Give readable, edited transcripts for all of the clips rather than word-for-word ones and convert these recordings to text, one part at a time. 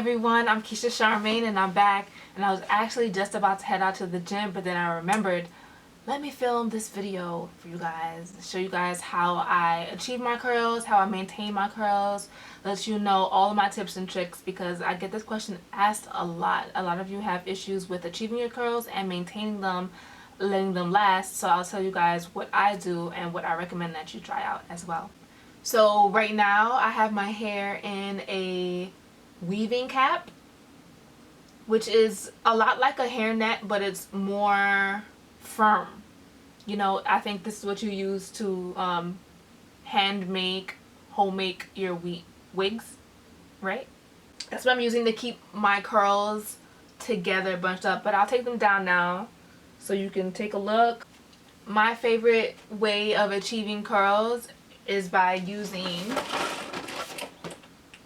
everyone, I'm Keisha Charmaine and I'm back, and I was actually just about to head out to the gym, but then I remembered, let me film this video for you guys, show you guys how I achieve my curls, how I maintain my curls, let you know all of my tips and tricks, because I get this question asked a lot. A lot of you have issues with achieving your curls and maintaining them, letting them last, so I'll tell you guys what I do and what I recommend that you try out as well. So right now I have my hair in a weaving cap, which is a lot like a hairnet, but it's more firm. You know, I think this is what you use to hand make, home make your wigs, right? That's what I'm using to keep my curls together, bunched up, but I'll take them down now so you can take a look. My favorite way of achieving curls is by using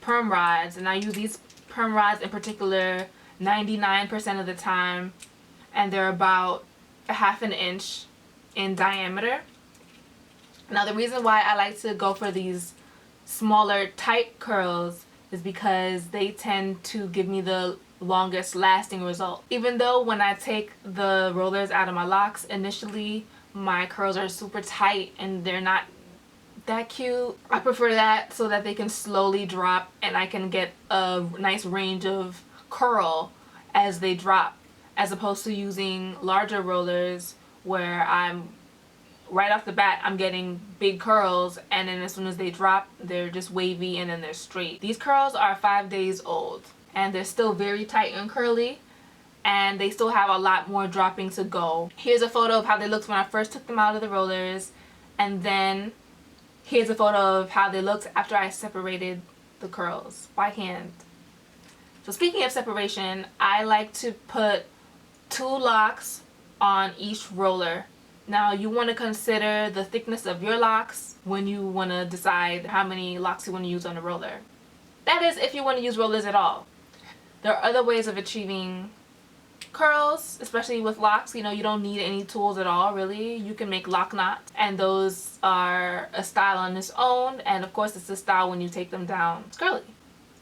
perm rods, and I use these perm rods in particular 99% of the time, and they're about a ½ inch in diameter. Now the reason why I like to go for these smaller tight curls is because they tend to give me the longest lasting result. Even though when I take the rollers out of my locks initially my curls are super tight and they're not that cute, I prefer that so that they can slowly drop and I can get a nice range of curl as they drop, as opposed to using larger rollers where I'm right off the bat I'm getting big curls, and then as soon as they drop they're just wavy and then they're straight. These curls are 5 days old and they're still very tight and curly, and they still have a lot more dropping to go. Here's a photo of how they looked when I first took them out of the rollers, and then here's a photo of how they looked after I separated the curls by hand. So speaking of separation, I like to put 2 locks on each roller. Now you want to consider the thickness of your locks when you want to decide how many locks you want to use on a roller. That is, if you want to use rollers at all. There are other ways of achieving curls, especially with locks. You know, you don't need any tools at all really. You can make lock knots, and those are a style on its own, and of course it's a style when you take them down. It's curly.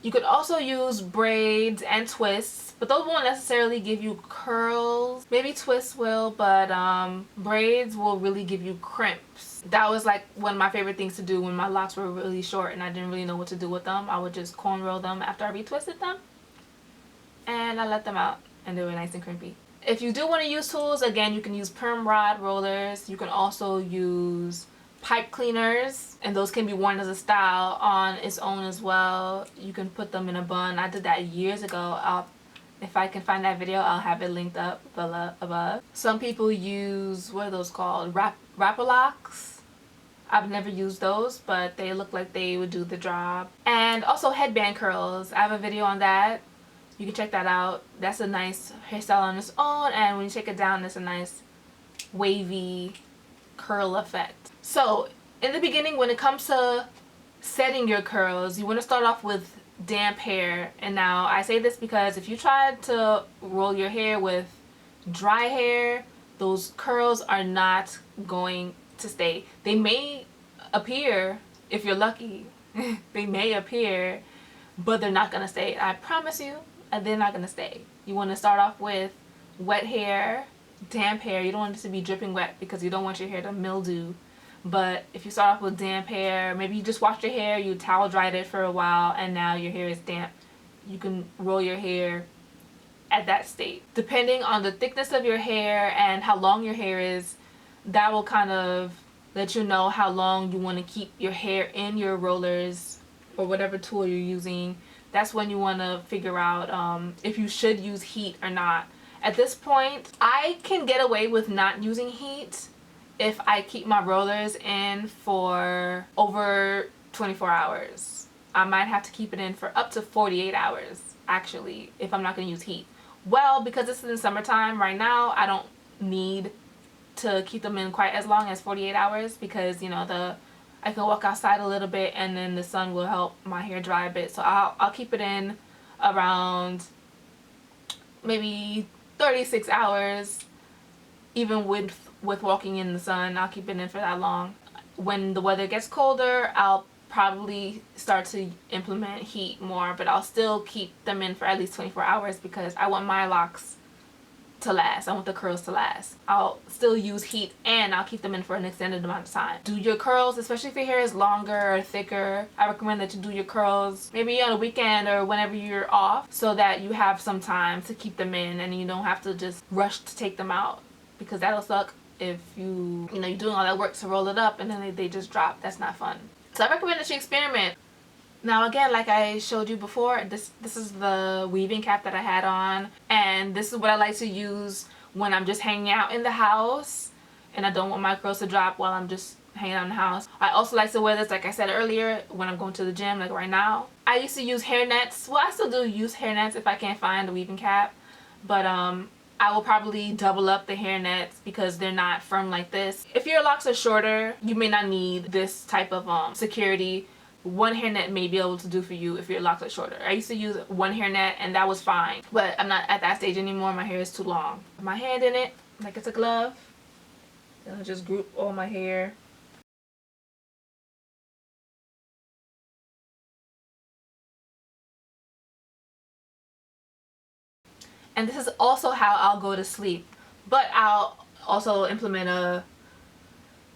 You could also use braids and twists, but those won't necessarily give you curls. Maybe twists will, but braids will really give you crimps. That was like one of my favorite things to do when my locks were really short and I didn't really know what to do with them. I would just cornrow them after I retwisted them and I let them out, and they were nice and crimpy. If you do want to use tools, again, you can use perm rod rollers. You can also use pipe cleaners, and those can be worn as a style on its own as well. You can put them in a bun. I did that years ago. If I can find that video, I'll have it linked up above. Some people use, what are those called? Wrapper locks. I've never used those, but they look like they would do the job. And also headband curls. I have a video on that. You can check that out. That's a nice hairstyle on its own, and when you take it down, it's a nice wavy curl effect. So in the beginning, when it comes to setting your curls, you want to start off with damp hair. And now I say this because if you try to roll your hair with dry hair, those curls are not going to stay. They may appear, if you're lucky, they may appear, but they're not going to stay. I promise you, they're not going to stay. You want to start off with wet hair, damp hair. You don't want it to be dripping wet because you don't want your hair to mildew. But if you start off with damp hair, maybe you just washed your hair, you towel dried it for a while, and now your hair is damp, you can roll your hair at that state. Depending on the thickness of your hair and how long your hair is, that will kind of let you know how long you want to keep your hair in your rollers or whatever tool you're using. That's when you want to figure out if you should use heat or not. At this point, I can get away with not using heat if I keep my rollers in for over 24 hours. I might have to keep it in for up to 48 hours, actually, if I'm not going to use heat. Well, because this is in summertime right now, I don't need to keep them in quite as long as 48 hours because, you know, I can walk outside a little bit and then the sun will help my hair dry a bit. So I'll keep it in around maybe 36 hours, even with walking in the sun. I'll keep it in for that long. When the weather gets colder, I'll probably start to implement heat more, but I'll still keep them in for at least 24 hours because I want my locks to last. I want the curls to last. I'll still use heat and I'll keep them in for an extended amount of time. Do your curls, especially if your hair is longer or thicker. I recommend that you do your curls maybe on a weekend or whenever you're off, so that you have some time to keep them in and you don't have to just rush to take them out, because that'll suck if you're doing all that work to roll it up and then they just drop. That's not fun. So I recommend that you experiment. Now again, like I showed you before, this is the weaving cap that I had on, and this is what I like to use when I'm just hanging out in the house and I don't want my curls to drop while I'm just hanging out in the house. I also like to wear this, like I said earlier, when I'm going to the gym, like right now. I used to use hair nets. Well, I still do use hair nets if I can't find a weaving cap, but I will probably double up the hair nets because they're not firm like this. If your locks are shorter, you may not need this type of security. One hairnet may be able to do for you if your locks are shorter. I used to use one hairnet and that was fine, but I'm not at that stage anymore. My hair is too long. Put my hand in it like it's a glove, then I'll just group all my hair. And this is also how I'll go to sleep, but I'll also implement a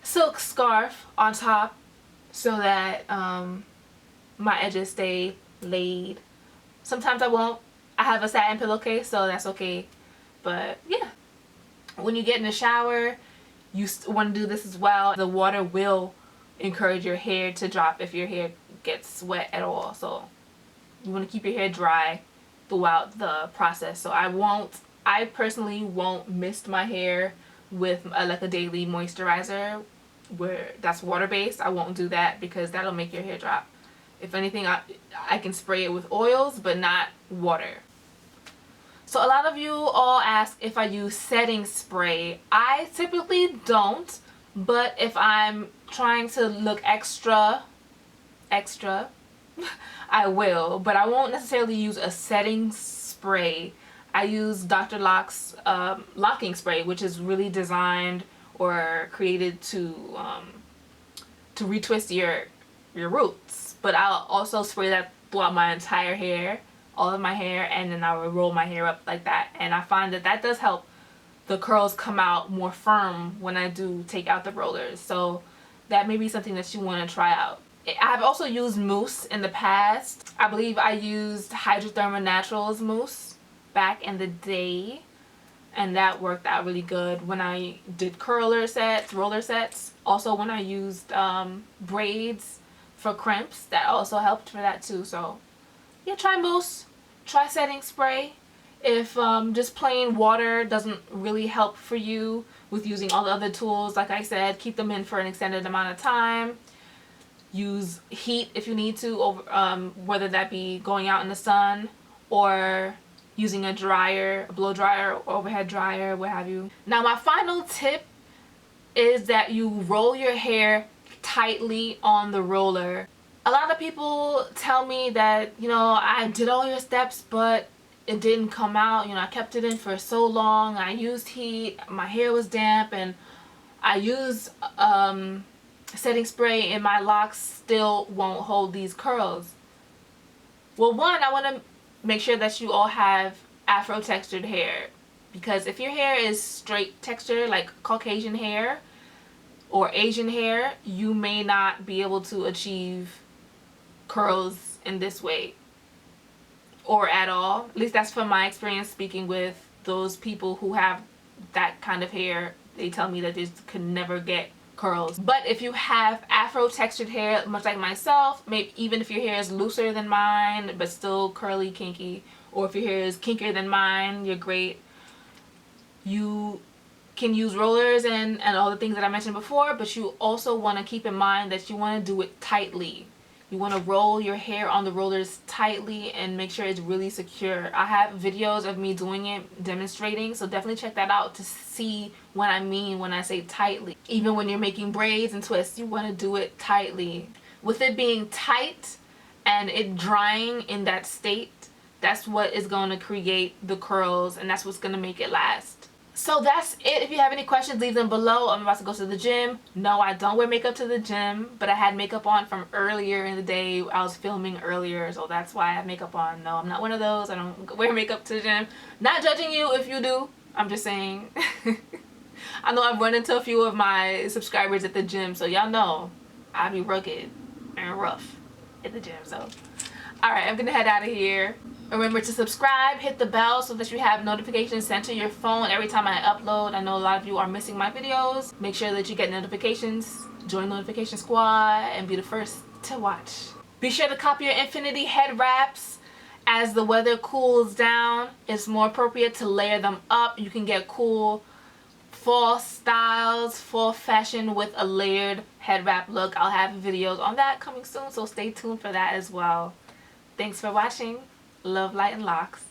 silk scarf on top so that my edges stay laid. Sometimes I won't. I have a satin pillowcase, so that's okay. But yeah, when you get in the shower, you want to do this as well. The water will encourage your hair to drop if your hair gets wet at all. So you want to keep your hair dry throughout the process. So I personally won't mist my hair with like a daily moisturizer where that's water based. I won't do that because that'll make your hair drop. If anything, I can spray it with oils but not water. So a lot of you all ask if I use setting spray. I typically don't, but if I'm trying to look extra I will, but I won't necessarily use a setting spray. I use Dr. Locs locking spray, which is really designed or created to retwist your roots. But I'll also spray that throughout my entire hair, all of my hair, and then I will roll my hair up like that. And I find that does help the curls come out more firm when I do take out the rollers. So that may be something that you want to try out. I've also used mousse in the past. I believe I used Hydrothermal Naturals mousse back in the day, and that worked out really good when I did roller sets. Also when I used braids for crimps, that also helped for that too. So yeah, try mousse, try setting spray. If just plain water doesn't really help for you with using all the other tools, like I said, keep them in for an extended amount of time. Use heat if you need to, whether that be going out in the sun or using a dryer, a blow dryer, overhead dryer, what have you. Now my final tip is that you roll your hair tightly on the roller. A lot of people tell me that, I did all your steps but it didn't come out. I kept it in for so long. I used heat, my hair was damp, and I used setting spray and my locks still won't hold these curls. Well, one, I want to make sure that you all have afro textured hair, because if your hair is straight texture like Caucasian hair or Asian hair, you may not be able to achieve curls in this way or at all. At least that's from my experience speaking with those people who have that kind of hair. They tell me that they could never get curls. But if you have afro textured hair, much like myself, maybe even if your hair is looser than mine but still curly, kinky, or if your hair is kinkier than mine, you're great. You can use rollers and all the things that I mentioned before, but you also want to keep in mind that you want to do it tightly. You want to roll your hair on the rollers tightly and make sure it's really secure. I have videos of me doing it, demonstrating, so definitely check that out to see what I mean when I say tightly. Even when you're making braids and twists, you want to do it tightly. With it being tight and it drying in that state, that's what is going to create the curls, and that's what's going to make it last. So that's it. If you have any questions, leave them below. I'm about to go to the gym. No, I don't wear makeup to the gym, but I had makeup on from earlier in the day. I was filming earlier, so that's why I have makeup on. No, I'm not one of those. I don't wear makeup to the gym. Not judging you if you do. I'm just saying. I know I've run into a few of my subscribers at the gym, so y'all know I be rugged and rough at the gym. So alright, I'm gonna head out of here. Remember to subscribe, hit the bell so that you have notifications sent to your phone every time I upload. I know a lot of you are missing my videos. Make sure that you get notifications, join notification squad, and be the first to watch. Be sure to copy your infinity head wraps. As the weather cools down, it's more appropriate to layer them up. You can get cool fall styles, fall fashion with a layered head wrap look. I'll have videos on that coming soon, so stay tuned for that as well. Thanks for watching. Love, light, and locks.